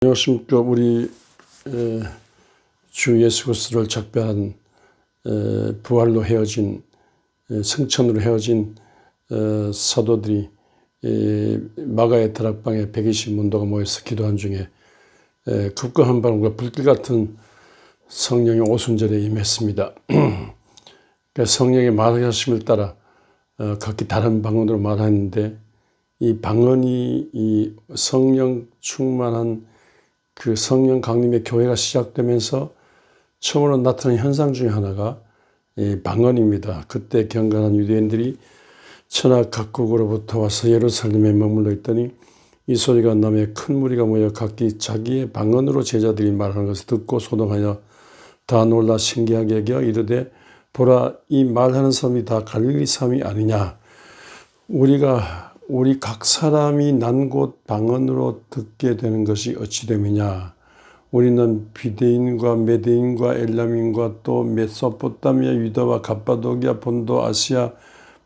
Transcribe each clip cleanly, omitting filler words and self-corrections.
안녕하십니까. 우리 주 예수 그리스도를 작별한 부활로 헤어진 승천으로 헤어진 사도들이 마가의 다락방에 120문도가 모여서 기도한 중에 급과 한 바람과 불길 같은 성령의 오순절에 임했습니다. 그러니까 성령의 말하심을 따라 각기 다른 방언으로 말하는데, 이 방언이 이 성령 충만한 그 성령 강림의 교회가 시작되면서 처음으로 나타난 현상 중에 하나가 이 방언입니다. 그때 경건한 유대인들이 천하 각국으로부터 와서 예루살렘에 머물러 있더니 이 소리가 나며 큰 무리가 모여 각기 자기의 방언으로 제자들이 말하는 것을 듣고 소동하여 다 놀라 신기하게 여겨 이르되, 보라, 이 말하는 사람이 다 갈릴리 사람이 아니냐. 우리 각 사람이 난 곳 방언으로 듣게 되는 것이 어찌 됨이냐. 우리는 비데인과 메데인과 엘람인과 또 메소포타미아, 유다와 갑바도기아, 본도, 아시아,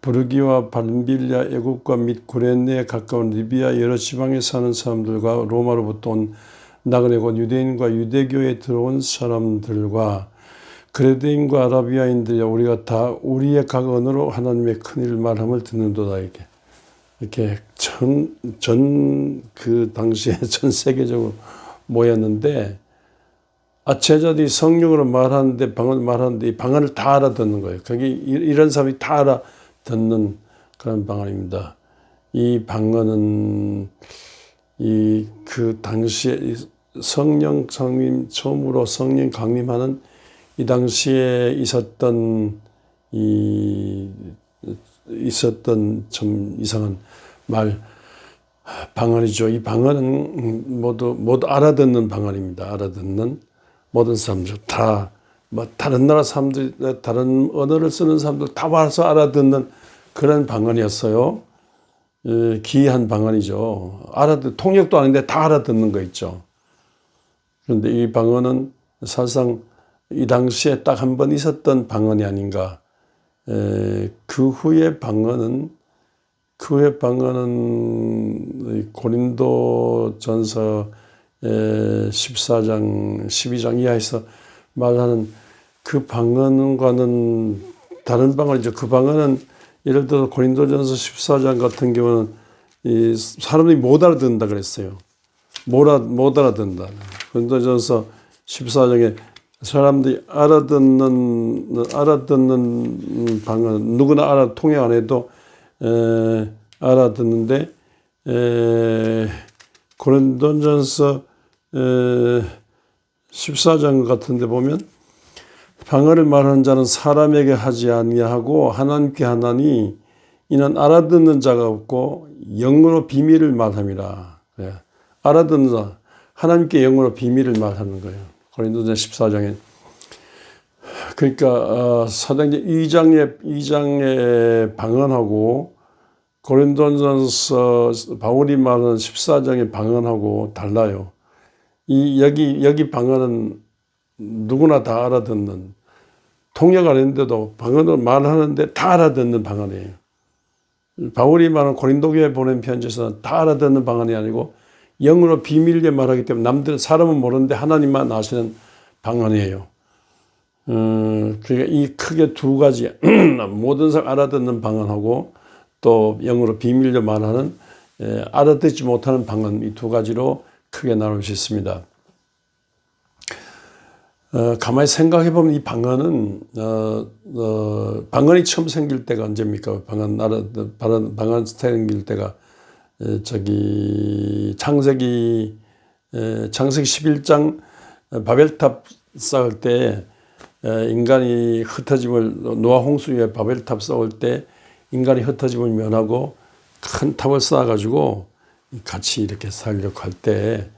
부르기와 밤빌리아, 애국과 및 구레네에 가까운 리비아 여러 지방에 사는 사람들과 로마로부터 온 나그네 곧 유대인과 유대교에 들어온 사람들과 그레데인과 아라비아인들이야 우리가 다 우리의 각 언어로 하나님의 큰일을 말함을 듣는도다. 이렇게 그 당시에 전 세계적으로 모였는데, 제자들이 성령으로 말하는데, 방언을 말하는데, 이 방언을 다 알아듣는 거예요. 거기 이런 사람이 다 알아듣는 그런 방언입니다. 이 방언은 그 당시에 성령 강림, 처음으로 성령 강림하는 이 당시에 있었던 좀 이상한 방언이죠. 이 방언은 모두 알아듣는 방언입니다. 알아듣는 모든 사람들 다, 다른 나라 사람들, 다른 언어를 쓰는 사람들 다 와서 알아듣는 그런 방언이었어요. 기이한 방언이죠. 통역도 아닌데 다 알아듣는 거 있죠. 그런데 이 방언은 사실상 이 당시에 딱 한 번 있었던 방언이 아닌가. 그 후에 방언은 고린도전서 14장, 12장 이하에서 말하는 그 방언과는 다른 방언이죠. 그 방언은 예를 들어 고린도전서 14장 같은 경우는 사람들이 못 알아듣는다 그랬어요. 못 알아듣는다. 고린도전서 14장에 사람들이 알아듣는 방언, 누구나 통역 안 해도 알아듣는데, 고린도전서 14장 같은 데 보면 방언을 말하는 자는 사람에게 하지 아니하고 하나님께 하나니 이는 알아듣는 자가 없고 영으로 비밀을 말함이라. 알아듣는 자, 하나님께 영으로 비밀을 말하는 거예요. 고린도전서 14장에. 그러니까 사도행전 2장의 방언하고 고린도전서 바울이 말하는 14장의 방언하고 달라요. 여기 방언은 누구나 다 알아듣는, 통역 안 했는데도 방언을 말하는데 다 알아듣는 방언이에요. 바울이 말하는 고린도교에 보낸 편지에서는 다 알아듣는 방언이 아니고 영으로 비밀리에 말하기 때문에 사람은 모르는데 하나님만 아시는 방언이에요. 그러니까 이 크게 두 가지, 모든 사람 알아듣는 방언하고 또 영으로 비밀로 말하는 알아듣지 못하는 방언, 이 두 가지로 크게 나눌 수 있습니다. 가만히 생각해 보면 이 방언은 방언이 처음 생길 때가 언제입니까? 방언 생길 때가 창세기 11장 바벨탑 쌓을 때 인간이 흩어짐을, 노아 홍수 위에 바벨탑 쌓을 때 인간이 흩어짐을 면하고 큰 탑을 쌓아가지고 같이 이렇게 살려고 할 때,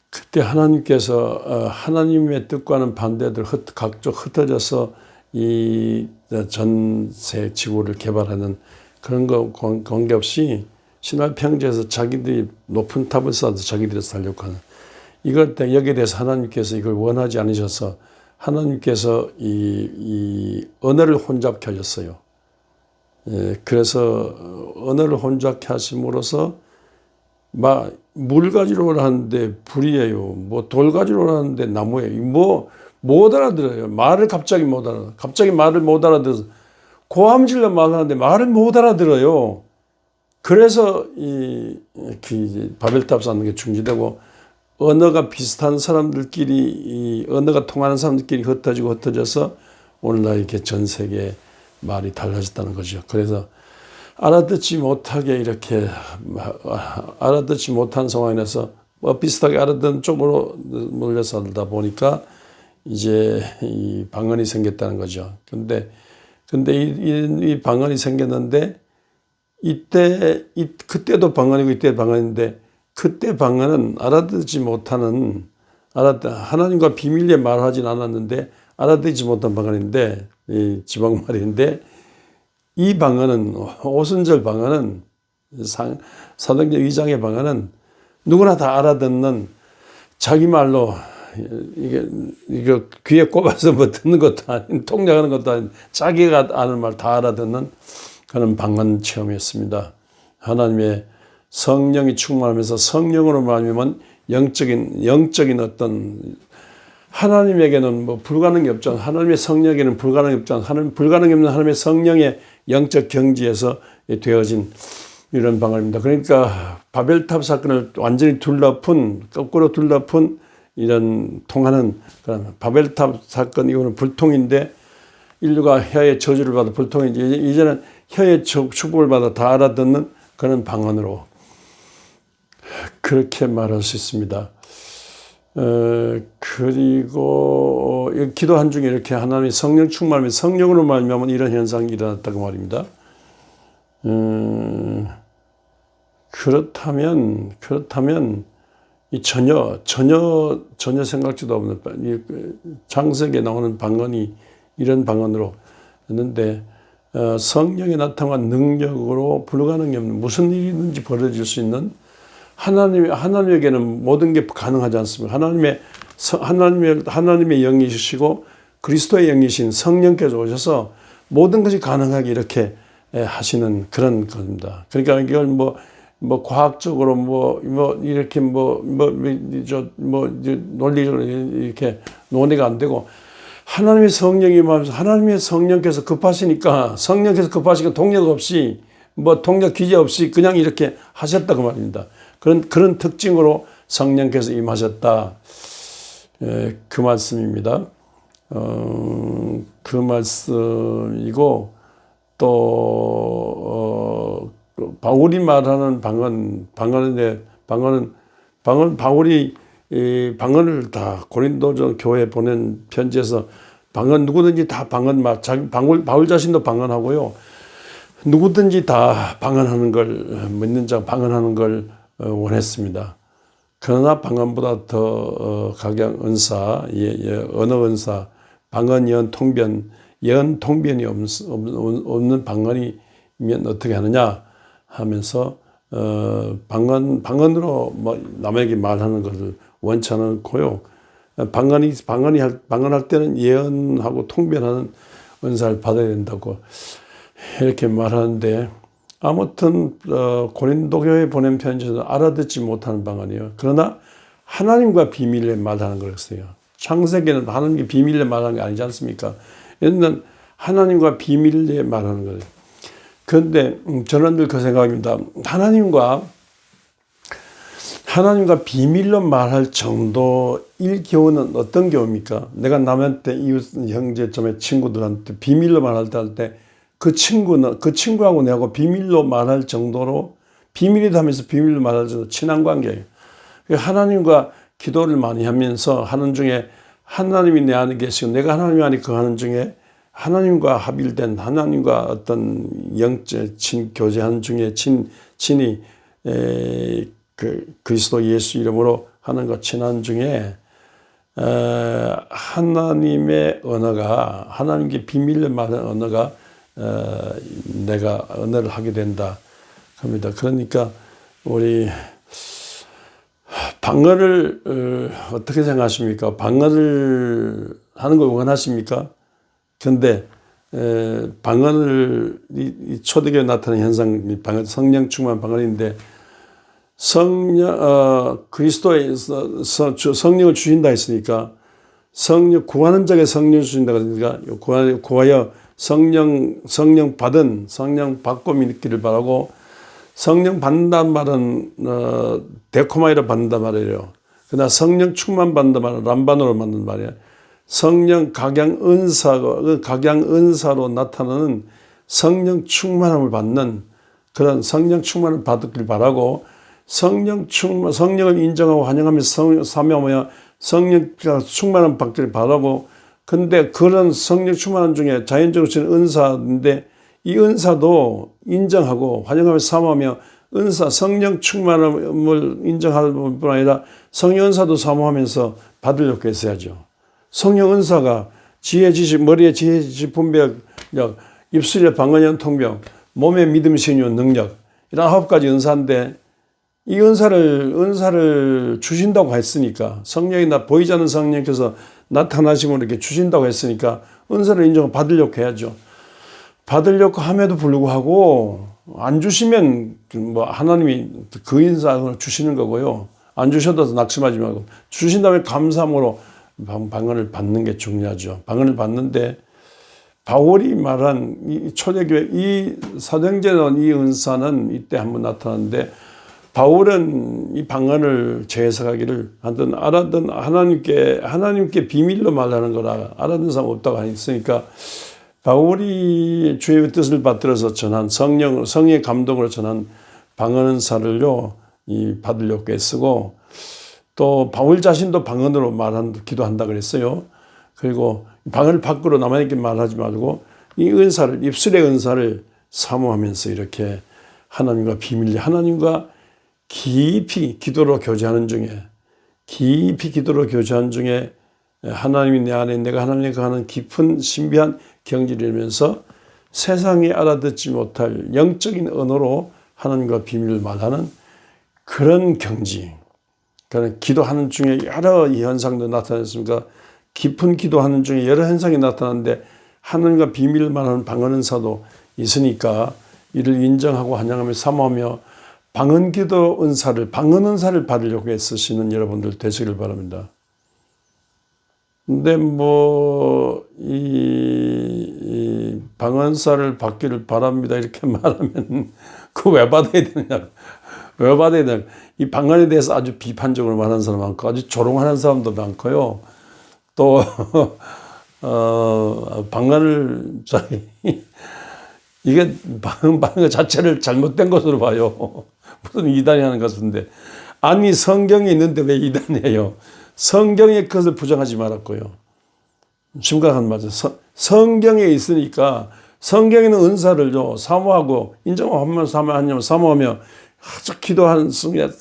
그때 하나님께서 하나님의 뜻과는 반대들 각종 흩어져서 이 전세 지구를 개발하는 그런 거 관계없이 신화 평지에서 자기들이 높은 탑을 쌓아서 자기들이 살려고 하는, 여기에 대해서 하나님께서 이걸 원하지 않으셔서 하나님께서 이 언어를 혼잡케 하셨어요. 그래서 언어를 혼잡케 하심으로써 물 가지러 오라는데 불이에요. 뭐 돌 가지러 오라는데 나무예요. 뭐 못 알아들어요. 말을 갑자기 못 알아들어요. 갑자기 말을 못 알아들어서 고함질로 말하는데 말을 못 알아들어요. 그래서 이제 바벨탑 쌓는 게 중지되고, 언어가 비슷한 사람들끼리, 언어가 통하는 사람들끼리 흩어져서 오늘날 이렇게 전 세계 말이 달라졌다는 거죠. 그래서 알아듣지 못하게 이렇게 알아듣지 못한 상황에서 비슷하게 알아듣는 쪽으로 몰려 살다 보니까 이제 이 방언이 생겼다는 거죠. 근데 이 방언이 생겼는데, 그때도 방언이고 이때 방언인데, 그때 방언은 알아듣지 못하는, 하나님과 비밀리에 말하진 않았는데 알아듣지 못한 방언인데, 이 지방말인데, 이 방언은, 오순절 방언은, 사도행전 2장의 방언은 누구나 다 알아듣는, 자기 말로 이게 귀에 꼽아서 뭐 듣는 것도 아닌, 통역하는 것도 아닌, 자기가 아는 말 다 알아듣는 그런 방언 체험이었습니다. 하나님의 성령이 충만하면서 성령으로 말하면 영적인 어떤, 하나님에게는 뭐 불가능이 없죠. 하나님의 성령에게는 불가능이 없죠. 불가능이 없는 하나님의 성령의 영적 경지에서 되어진 이런 방언입니다. 그러니까 바벨탑 사건을 완전히 거꾸로 둘러픈 이런 통하는 그런 바벨탑 사건, 이거는 불통인데, 인류가 혀의 저주를 받아 불통인지, 이제는 혀의 축복을 받아 다 알아듣는 그런 방언으로 그렇게 말할 수 있습니다. 그리고 기도한 중에 이렇게 하나님의 성령 충만하면, 성령으로 말미암아 이런 현상이 일어났다고 말입니다. 그렇다면 이 전혀 생각지도 없는, 창세기에 나오는 방언이 이런 방언으로 했는데, 성령이 나타난 능력으로 불가능이 없는, 무슨 일이든지 벌어질 수 있는, 하나님에게는 모든 게 가능하지 않습니까? 하나님의 영이시고 그리스도의 영이신 성령께서 오셔서 모든 것이 가능하게 이렇게 하시는 그런 겁니다. 그러니까 이걸 과학적으로 이렇게 논리적으로 이렇게 논의가 안 되고, 하나님의 성령이 말하면서, 하나님의 성령께서 급하시니까 동력 없이, 동력 기재 없이 그냥 이렇게 하셨다고 말입니다. 그런 특징으로 성령께서 임하셨다. 그 말씀입니다. 그 말씀이고, 또, 바울이 말하는 방언인데, 바울이 이 방언을 다 고린도 교회에 보낸 편지에서 누구든지 다 바울 자신도 방언하고요. 누구든지 다 방언하는 걸, 믿는 자 방언하는 걸 원했습니다. 그러나 방언보다 더 각양 은사, 언어 은사, 방언, 예언, 통변이 없는 방언이면 어떻게 하느냐 하면서, 방언으로 남에게 말하는 것을 원치 않고요. 방언할 때는 예언하고 통변하는 은사를 받아야 된다고 이렇게 말하는데, 아무튼 고린도 교회에 보낸 편지에서 알아듣지 못하는 방언이에요. 그러나 하나님과 비밀에 말하는 거였어요. 창세기는 하나님께 비밀에 말하는 게 아니지 않습니까? 얘는 하나님과 비밀에 말하는 거예요. 그런데 저는 늘 그 생각입니다. 하나님과 비밀로 말할 정도일 경우는 어떤 경우입니까? 내가 남한테, 이웃, 형제, 친구들한테 비밀로 말할 때 그 친구하고 내하고 비밀로 말할 정도로, 비밀이다 하면서 비밀로 말할 정도로 친한 관계예요. 하나님과 기도를 많이 하면서 하는 중에, 하나님이 내 안에 계시고 내가 하나님 안에 거하는 중에, 하나님과 합일된, 하나님과 어떤 영적 교제하는 중에 친히 그리스도 예수 이름으로 하는 것 친한 중에, 하나님의 언어가, 하나님께 비밀로 말하는 언어가 내가 언어를 하게 된다 합니다. 그러니까 우리 방언을 어떻게 생각하십니까? 방언을 하는 걸 원하십니까? 그런데 방언을, 이 초대교회에 나타나는 현상, 성령 충만 방언인데, 그리스도의 성령을 주신다 했으니까 성령 구하는 자에게 성령을 주신다 그러니까 구하여 성령 받고 믿기를 바라고 성령 받는다는 말은 데코마이로 받는단 말이에요. 그러나 성령 충만 받는단 말은 람반으로 받는 말이에요. 성령 각양 은사로 나타나는 성령 충만함을 받는 그런 성령 충만을 받길 바라고 성령을 인정하고 환영하면서 사명하며 성령 충만함을 받기를 바라고 근데 그런 성령 충만함 중에 자연적으로 주는 은사인데 이 은사도 인정하고 환영하면서 사모하며 성령 충만함을 인정할 뿐 아니라 성령 은사도 사모하면서 받으려고 했어야죠. 성령 은사가 지혜 지식 머리에 지혜 지식 분별력 입술에 방언 통병 몸에 믿음 신유 능력 이런 9가지 은사인데 이 은사를 주신다고 했으니까 성령이 보이지 않는 성령께서 나타나심으로 이렇게 주신다고 했으니까 은사를 인정을 받으려고 해야죠. 받으려고 함에도 불구하고 안 주시면 뭐 하나님이 그 인사를 주시는 거고요. 안 주셔도 낙심하지 말고 주신 다음에 감사함으로 방언을 받는 게 중요하죠. 방언을 받는데 바울이 말한 이 초대교회 이 사도행전의 이 은사는 이때 한번 나타났는데 바울은 이 방언을 재해석하기를 하든 하나님께 비밀로 말하는 거라 알아듣는 사람 없다고 했으니까 바울이 주의 뜻을 받들어서 전한 성의 감동으로 전한 방언 은사를요 받으려고 애쓰고 또 바울 자신도 방언으로 기도한다 그랬어요. 그리고 방언을 밖으로 남에게 말하지 말고 이 은사를 입술의 은사를 사모하면서 이렇게 하나님과 깊이 기도로 교제하는 중에 하나님이 내 안에 내가 하나님에 거하는 깊은 신비한 경지를 이루면서 세상이 알아듣지 못할 영적인 언어로 하나님과 비밀을 말하는 그런 경지. 그러니까 기도하는 중에 여러 현상도 나타났습니까? 깊은 기도하는 중에 여러 현상이 나타나는데 하나님과 비밀을 말하는 방언 은사도 있으니까 이를 인정하고 환영하며 사모하며 방언 은사를 받으려고 애쓰시는 여러분들 되시길 바랍니다. 근데 이 방언사를 받기를 바랍니다 이렇게 말하면 그거 왜 받아야 되느냐? 왜 받아야 되느냐? 이 방언에 대해서 아주 비판적으로 말하는 사람 많고 아주 조롱하는 사람도 많고요. 또 방언을 이게 방언 자체를 잘못된 것으로 봐요. 무슨 이단이 하는 것인데 아니 성경에 있는데 왜 이단이에요? 성경의 것을 부정하지 말았고요. 심각한 말이죠. 성경에 있으니까 성경에는 은사를 사모하고 인정하며 사모하며 아주 기도하는 순간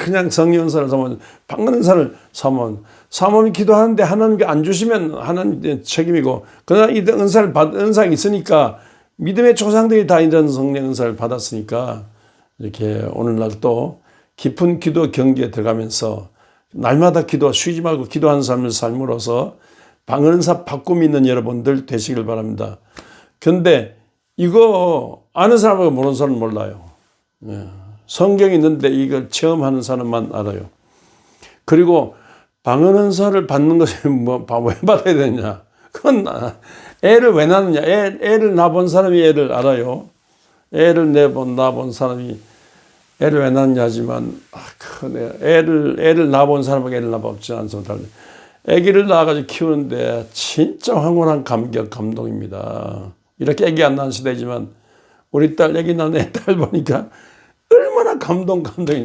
그냥 성령 은사를 사모하는 방언 은사를 사모하면 기도하는데 하나님께 안 주시면 하나님의 책임이고 그러나 이 은사가 있으니까 믿음의 조상들이 다 이런 성령 은사를 받았으니까 이렇게 오늘날 또 깊은 기도 경지에 들어가면서 날마다 쉬지 말고 기도하는 삶으로서 방언 은사 받고 믿는 여러분들 되시길 바랍니다. 그런데 이거 아는 사람하고 모르는 사람은 몰라요. 성경이 있는데 이걸 체험하는 사람만 알아요. 그리고 방언 은사를 받는 것이 왜 받아야 되냐? 그건 애를 왜 낳느냐? 애를 낳아본 사람이 애를 알아요. 애를 낳아본 사람이 애를 왜 낳느냐 하지만 애를 낳아본 사람하고 애를 낳아보지 않은 사람 달라요. 아기를 낳아가지고 키우는데 진짜 황홀한 감동입니다. 이렇게 아기 안 낳은 시대지만 우리 딸 아기 낳은 애 딸 보니까 얼마나 감동이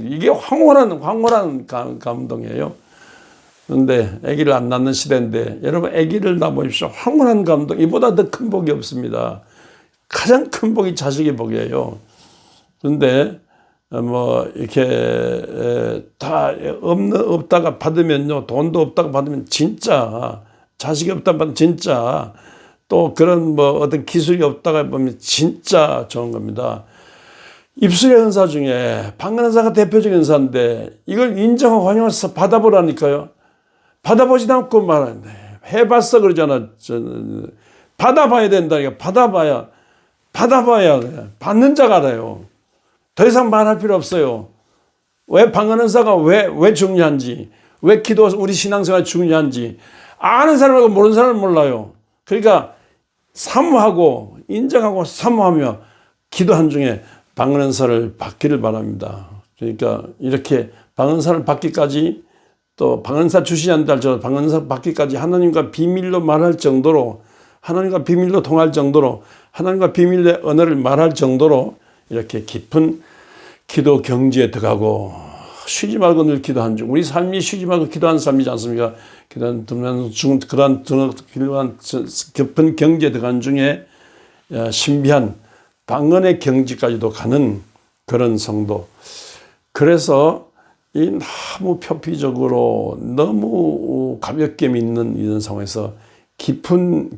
이게 황홀한 감동이에요. 그런데 아기를 안 낳는 시대인데 여러분 아기를 낳아보십시오. 황홀한 감동 이보다 더 큰 복이 없습니다. 가장 큰 복이 자식의 복이에요. 그런데 이렇게 다 없다가 받으면요. 돈도 없다가 받으면 진짜 자식이 없다가 받으면 진짜 또 그런 어떤 기술이 없다가 보면 진짜 좋은 겁니다. 입술의 은사 중에 방언 은사가 대표적인 은사인데 이걸 인정하고 환영해서 받아보라니까요. 받아보지도 않고 말하는데 해봤어 그러잖아. 받아봐야 된다니까. 받아봐야 받는 자가 알아요. 더 이상 말할 필요 없어요. 왜 방언은사가 왜 중요한지, 왜 기도 우리 신앙생활이 중요한지 아는 사람하고 모르는 사람은 몰라요. 그러니까 사모하고 인정하고 사모하며 기도한 중에 방언은사를 받기를 바랍니다. 그러니까 이렇게 방언은사를 받기까지, 또 방언사 주시지 않는다 할지라도 방언사 받기까지 하나님과 비밀로 말할 정도로, 하나님과 비밀로 통할 정도로, 하나님과 비밀의 언어를 말할 정도로 이렇게 깊은 기도 경지에 들어가고, 쉬지 말고 늘 기도한 중, 우리 삶이 쉬지 말고 기도하는 삶이지 않습니까? 그러한 깊은 경지에 들어간 중에 신비한 방언의 경지까지도 가는 그런 성도. 그래서 이 너무 표피적으로 너무 가볍게 믿는 이런 상황에서 깊은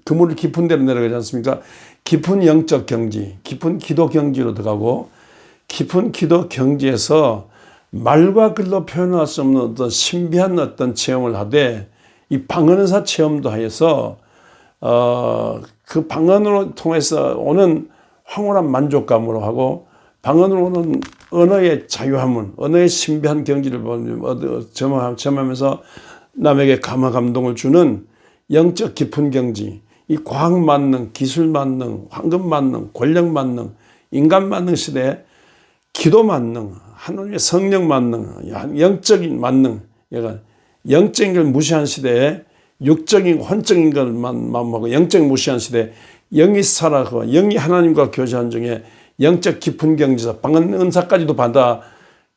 그물을 깊은 데로 내려가지 않습니까? 깊은 영적 경지, 깊은 기도 경지로 들어가고, 깊은 기도 경지에서 말과 글로 표현할 수 없는 어떤 신비한 어떤 체험을 하되, 이 방언은사 체험도 하여서 그 방언으로 통해서 오는 황홀한 만족감으로 하고, 방언으로 오는 언어의 자유함은, 언어의 신비한 경지를 점하면서 남에게 감화 감동을 주는 영적 깊은 경지, 이 과학 만능, 기술 만능, 황금 만능, 권력 만능, 인간 만능 시대에 기도 만능, 하나님의 성령 만능, 영적인 만능, 영적인 걸 무시한 시대에 육적인 혼적인 것만 마음하고 영적 무시한 시대에 영이 살아가고 영이 하나님과 교제한 중에 영적 깊은 경지에서 방언 은사까지도 받아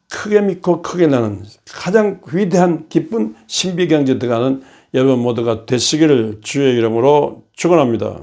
크게 믿고 크게 나는 가장 위대한 깊은 신비 경지에 들어가는 여러분 모두가 되시기를 주의 이름으로 축원합니다.